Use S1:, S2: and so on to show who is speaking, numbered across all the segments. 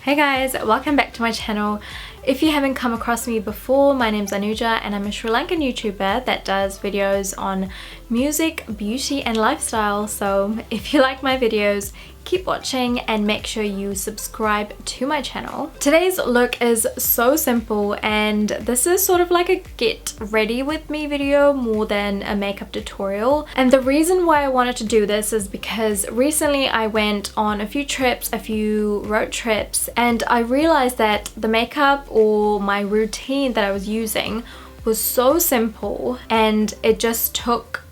S1: Hey guys, welcome back to my channel. If you haven't come across me before, my name's Anuja and I'm a Sri Lankan YouTuber that does videos on music, beauty and lifestyle. So if you like my videos, keep watching and make sure you subscribe to my channel. Today's look is so simple and this is sort of like a get ready with me video more than a makeup tutorial. And the reason why I wanted to do this is because recently I went on a few trips, a few road trips, and I realized that the makeup or my routine that I was using was so simple and it just took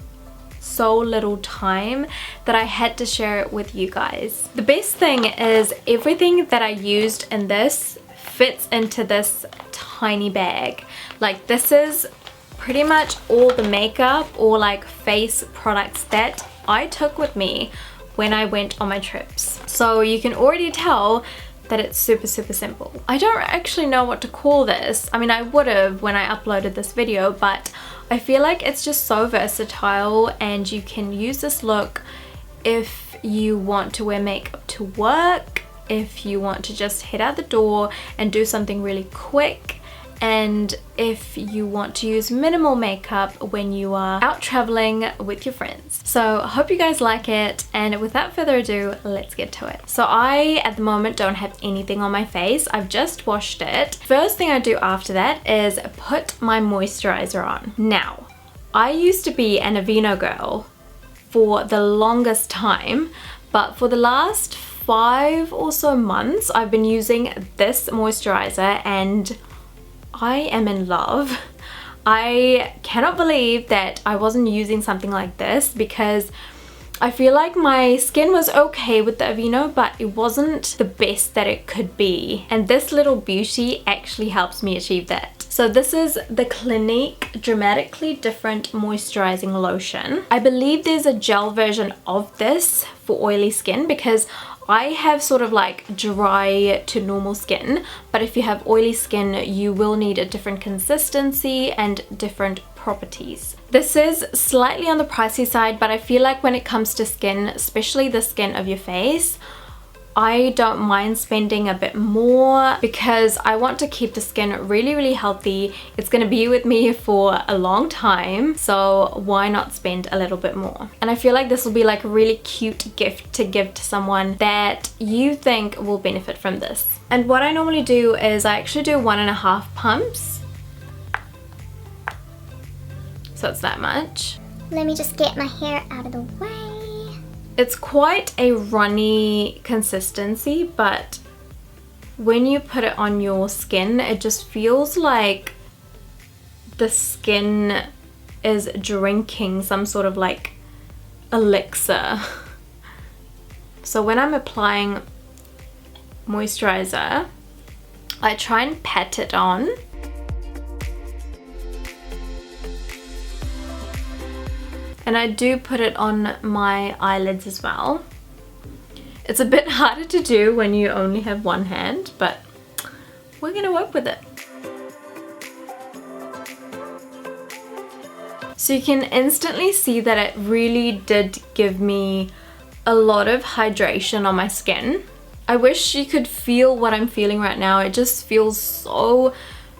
S1: so little time that I had to share it with you guys. The best thing is everything that I used in this fits into this tiny bag. Like, this is pretty much all the makeup or like face products that I took with me when I went on my trips. So you can already tell that it's super simple. I don't actually know what to call this. I mean, I would have when I uploaded this video, but I feel like it's just so versatile and you can use this look if you want to wear makeup to work, if you want to just head out the door and do something really quick, and if you want to use minimal makeup when you are out traveling with your friends. So I hope you guys like it, and without further ado, let's get to it. So I at the moment don't have anything on my face. I've just washed it. First thing I do after that is put my moisturizer on. Now, I used to be an Aveeno girl for the longest time, but for the last 5 or so months I've been using this moisturizer and I am in love. I cannot believe that I wasn't using something like this because I feel like my skin was okay with the Aveeno, but it wasn't the best that it could be. And this little beauty actually helps me achieve that. So this is the Clinique Dramatically Different Moisturizing Lotion. I believe there's a gel version of this for oily skin because I have sort of like dry to normal skin, but if you have oily skin, you will need a different consistency and different properties. This is slightly on the pricey side, but I feel like when it comes to skin, especially the skin of your face, I don't mind spending a bit more because I want to keep the skin really healthy. It's going to be with me for a long time, so why not spend a little bit more? And I feel like this will be like a really cute gift to give to someone that you think will benefit from this. And what I normally do is I actually do 1.5 pumps. So it's that much.
S2: Let me just get my hair out of the way.
S1: It's quite a runny consistency, but when you put it on your skin, it just feels like the skin is drinking some sort of like elixir. So when I'm applying moisturizer, I try and pat it on. And I do put it on my eyelids as well. It's a bit harder to do when you only have one hand, but we're gonna work with it. So you can instantly see that it really did give me a lot of hydration on my skin. I wish you could feel what I'm feeling right now. It just feels so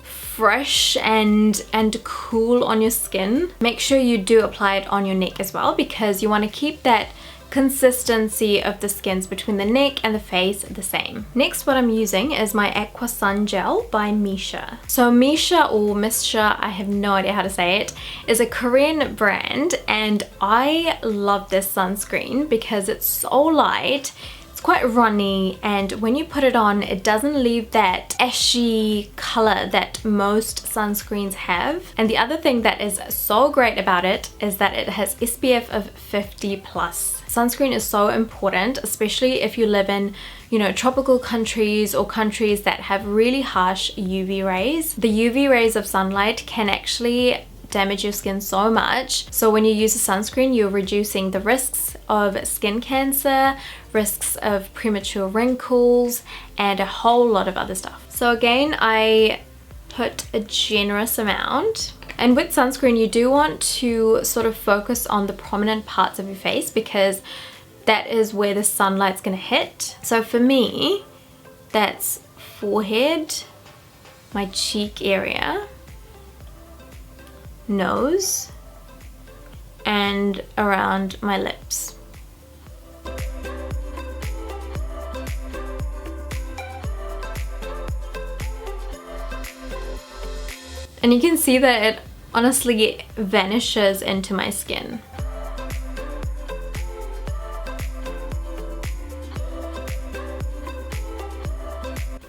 S1: fresh and cool on your skin. Make sure you do apply it on your neck as well because you want to keep that consistency of the skins between the neck and the face the same. Next, what I'm using is my Equus Sun Gel by Misha. So Misha or Misha, I have no idea how to say it, is a Korean brand and I love this sunscreen because it's so light. Quite runny, and when you put it on, it doesn't leave that ashy color that most sunscreens have. And the other thing that is so great about it is that it has SPF of 50+. Sunscreen is so important, especially if you live in, you know, tropical countries or countries that have really harsh UV rays. The UV rays of sunlight can actually damage your skin so much. So when you use a sunscreen, you're reducing the risks of skin cancer, risks of premature wrinkles, and a whole lot of other stuff. So again, I put a generous amount. And with sunscreen, you do want to sort of focus on the prominent parts of your face because that is where the sunlight's gonna hit. So for me, That's forehead, my cheek area, nose, and around my lips. And you can see that it honestly vanishes into my skin.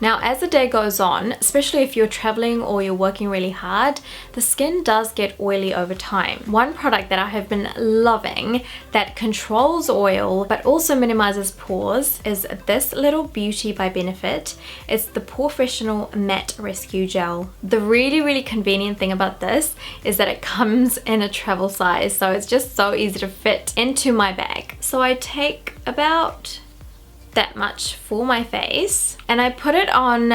S1: Now, as the day goes on, especially if you're traveling or you're working really hard, the skin does get oily over time. One product that I have been loving that controls oil but also minimizes pores is this little beauty by Benefit. It's the POREfessional Matte Rescue Gel. The really convenient thing about this is that it comes in a travel size, so it's just so easy to fit into my bag. So I take about that much for my face and I put it on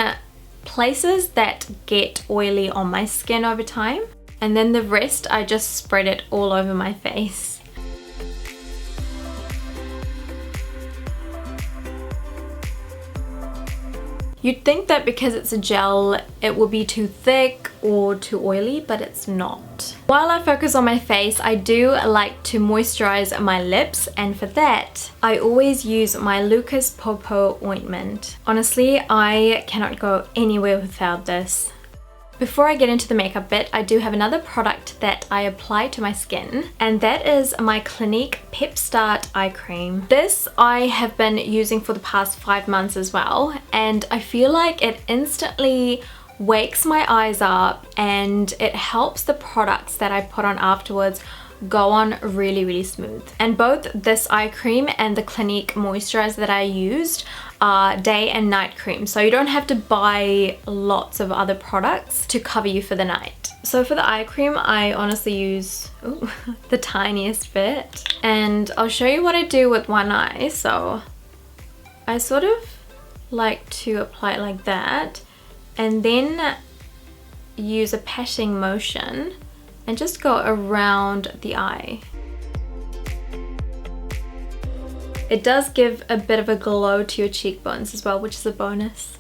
S1: places that get oily on my skin over time, and then the rest I just spread it all over my face. You'd think that because it's a gel it will be too thick or too oily, but it's not. While I focus on my face, I do like to moisturize my lips, and for that I always use my Lucas Papaw ointment. Honestly, I cannot go anywhere without this. Before I get into the makeup bit, I do have another product that I apply to my skin, and that is my Clinique Pep Start Eye Cream. This I have been using for the past 5 months as well, and I feel like it instantly wakes my eyes up and it helps the products that I put on afterwards go on really smooth. And both this eye cream and the Clinique moisturizer that I used are day and night creams, so you don't have to buy lots of other products to cover you for the night. So for the eye cream I honestly use the tiniest bit, and I'll show you what I do with one eye. So I sort of like to apply it like that and then use a patting motion and just go around the eye. It does give a bit of a glow to your cheekbones as well, which is a bonus.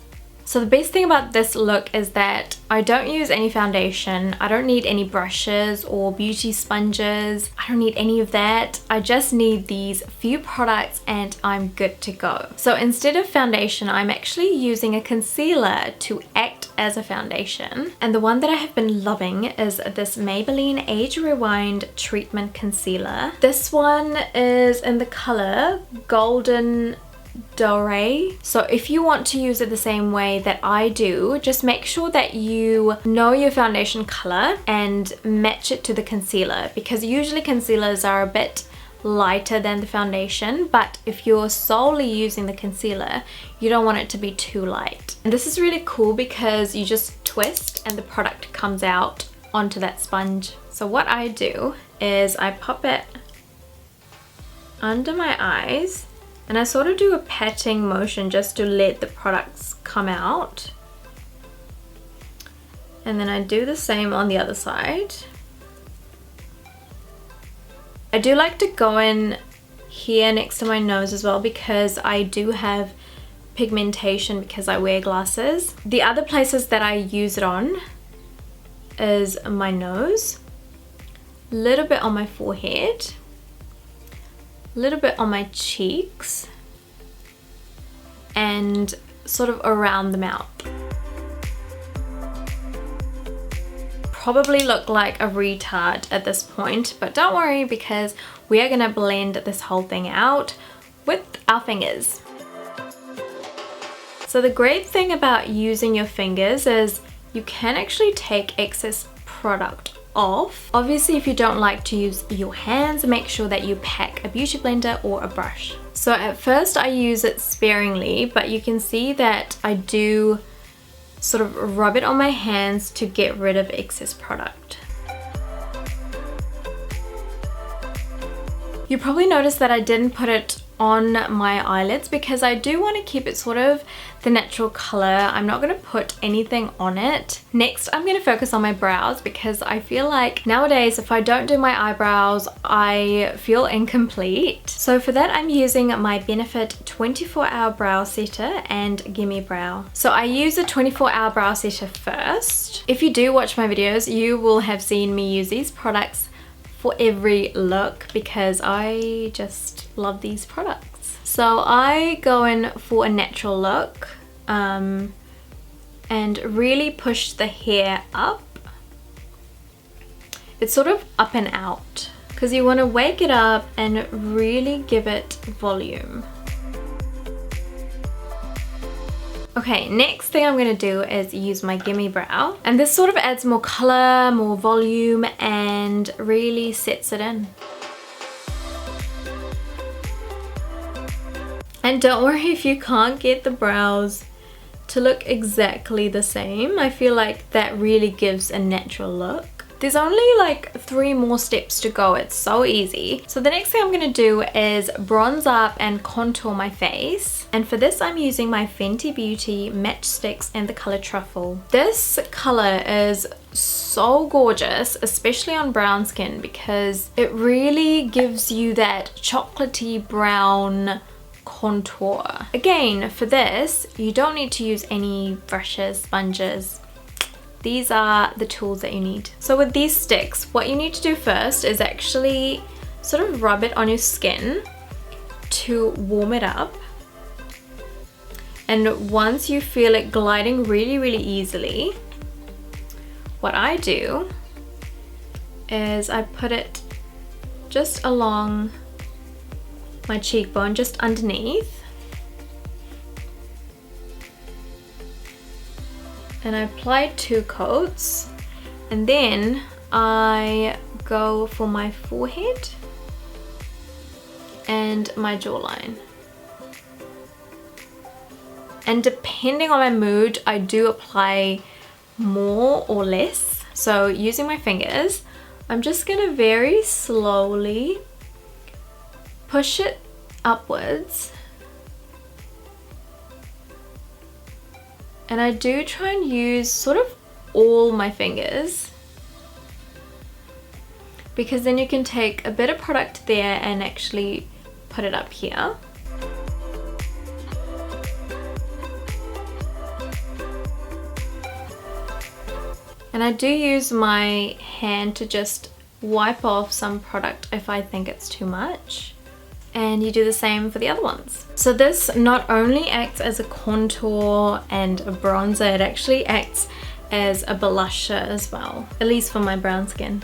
S1: So the best thing about this look is that I don't use any foundation. I don't need any brushes or beauty sponges. I don't need any of that. I just need these few products and I'm good to go. So instead of foundation, I'm actually using a concealer to act as a foundation. And the one that I have been loving is this Maybelline Age Rewind Treatment Concealer. This one is in the color Golden Doré. So if you want to use it the same way that I do, just make sure that you know your foundation color and match it to the concealer, because usually concealers are a bit lighter than the foundation, but if you're solely using the concealer you don't want it to be too light. And this is really cool because you just twist and the product comes out onto that sponge. So what I do is I pop it under my eyes and I sort of do a patting motion just to let the products come out. And then I do the same on the other side. I do like to go in here next to my nose as well because I do have pigmentation because I wear glasses. The other places that I use it on is my nose, a little bit on my forehead, a little bit on my cheeks, and sort of around the mouth. Probably look like a retard at this point, but don't worry because we are gonna blend this whole thing out with our fingers. So the great thing about using your fingers is you can actually take excess product off. Obviously, if you don't like to use your hands, make sure that you pack a beauty blender or a brush. So at first I use it sparingly, but you can see that I do sort of rub it on my hands to get rid of excess product. You probably noticed that I didn't put it on my eyelids because I do want to keep it sort of the natural color. I'm not going to put anything on it. Next, I'm going to focus on my brows because I feel like nowadays if I don't do my eyebrows, I feel incomplete. So for that, I'm using my Benefit 24-Hour Brow Setter and GimMe Brow. So I use a 24-hour brow setter first. If you do watch my videos, you will have seen me use these products for every look because I just love these products. So I go in for a natural look and really push the hair up. It's sort of up and out because you want to wake it up and really give it volume. Okay, next thing I'm going to do is use my GimMe Brow, and this sort of adds more color, more volume, and really sets it in. And don't worry if you can't get the brows to look exactly the same. I feel like that really gives a natural look. There's only like 3 more steps to go. It's so easy. So the next thing I'm going to do is bronze up and contour my face. And for this, I'm using my Fenty Beauty Matte Stix in the color Truffle. This color is so gorgeous, especially on brown skin, because it really gives you that chocolatey brown contour. Again, for this, you don't need to use any brushes, sponges. These are the tools that you need. So with these sticks, what you need to do first is actually sort of rub it on your skin to warm it up. And once you feel it gliding really easily, what I do is I put it just along my cheekbone, just underneath. And I apply 2 coats, and then I go for my forehead and my jawline. And depending on my mood, I do apply more or less. So using my fingers, I'm just gonna very slowly push it upwards. And I do try and use sort of all my fingers, because then you can take a bit of product there and actually put it up here. And I do use my hand to just wipe off some product if I think it's too much. And you do the same for the other ones. So this not only acts as a contour and a bronzer, it actually acts as a blusher as well, at least for my brown skin.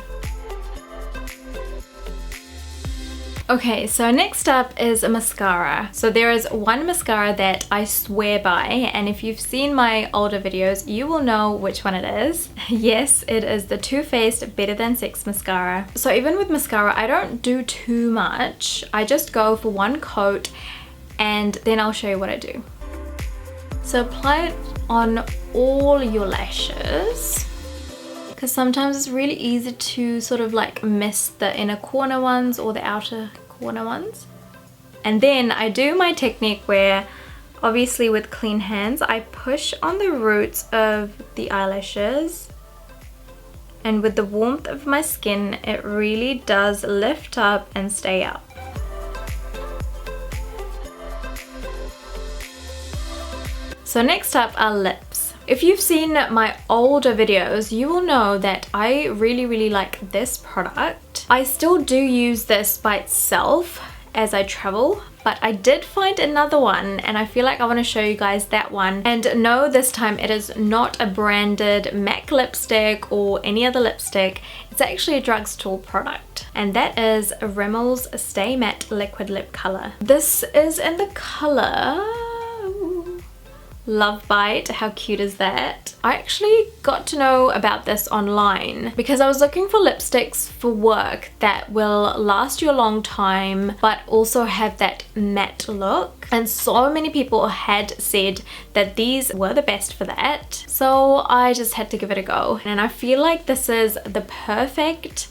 S1: Okay, so next up is a mascara. So there is one mascara that I swear by, and if you've seen my older videos, you will know which one it is. Yes, it is the Too Faced Better Than Sex Mascara. So even with mascara, I don't do too much. I just go for 1 coat and then I'll show you what I do. So apply it on all your lashes, because sometimes it's really easy to sort of like miss the inner corner ones or the outer corner ones. And then I do my technique where, obviously with clean hands, I push on the roots of the eyelashes, and with the warmth of my skin, it really does lift up and stay up. So next up are lips. If you've seen my older videos, you will know that I really like this product. I still do use this by itself as I travel, but I did find another one and I feel like I want to show you guys that one. And no, this time it is not a branded MAC lipstick or any other lipstick. It's actually a drugstore product, and that is Rimmel's Stay Matte Liquid Lip Color. This is in the color Love Bite. How cute is that? I actually got to know about this online because I was looking for lipsticks for work that will last you a long time but also have that matte look, and so many people had said that these were the best for that, so I just had to give it a go. And I feel like this is the perfect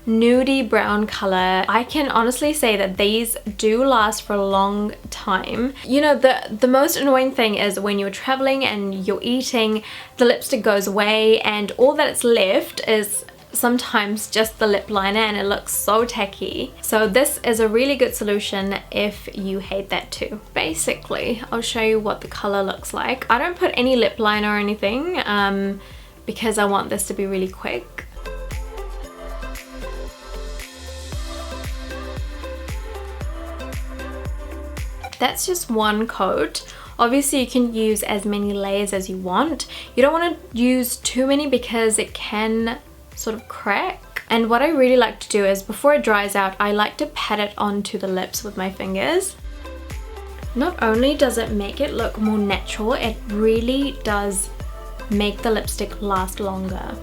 S1: nudie brown color. I can honestly say that these do last for a long time. You know, the most annoying thing is when you're traveling and you're eating, the lipstick goes away and all that's left is sometimes just the lip liner and it looks so tacky. So this is a really good solution if you hate that too. Basically, I'll show you what the color looks like. I don't put any lip liner or anything because I want this to be really quick. That's just one coat. Obviously you can use as many layers as you want. You don't want to use too many because it can sort of crack. And what I really like to do is before it dries out, I like to pat it onto the lips with my fingers. Not only does it make it look more natural, it really does make the lipstick last longer.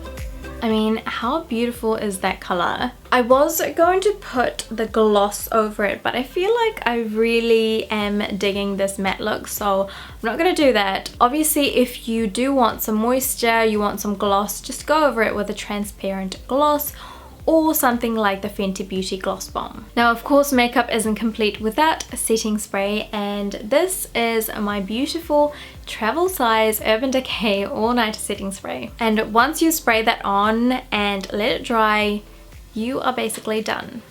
S1: I mean, how beautiful is that color? I was going to put the gloss over it, but I feel like I really am digging this matte look, so I'm not going to do that. Obviously, if you do want some moisture, you want some gloss, just go over it with a transparent gloss or something like the Fenty Beauty Gloss Bomb. Now, of course, makeup isn't complete without a setting spray, and this is my beautiful travel size Urban Decay All Night Setting Spray. And once you spray that on and let it dry, you are basically done.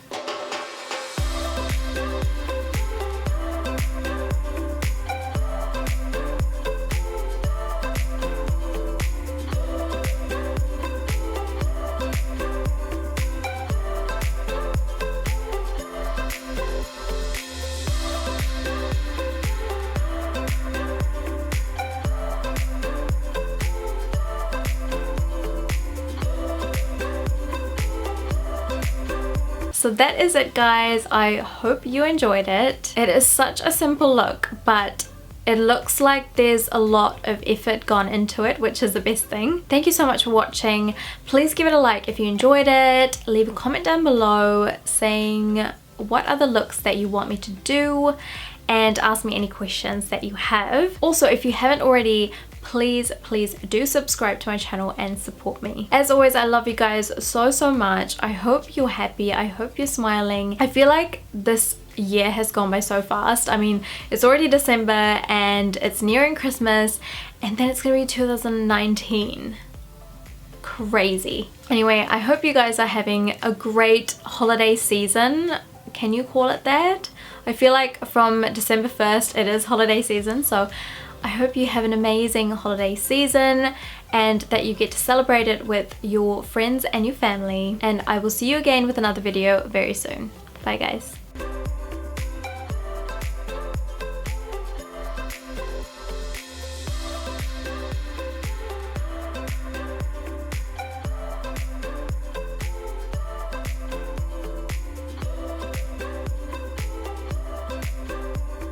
S1: So that is it, guys. I hope you enjoyed it. It is such a simple look, but it looks like there's a lot of effort gone into it, which is the best thing. Thank you so much for watching. Please give it a like if you enjoyed it. Leave a comment down below saying what other looks that you want me to do, and ask me any questions that you have. Also, if you haven't already, please do subscribe to my channel and support me. As always, I love you guys so much. I hope you're happy. I hope you're smiling. I feel like this year has gone by so fast. I mean, it's already December and it's nearing Christmas, and then it's gonna be 2019. Crazy. Anyway, I hope you guys are having a great holiday season. Can you call it that? I feel like from December 1st it is holiday season, so I hope you have an amazing holiday season and that you get to celebrate it with your friends and your family. And I will see you again with another video very soon. Bye guys.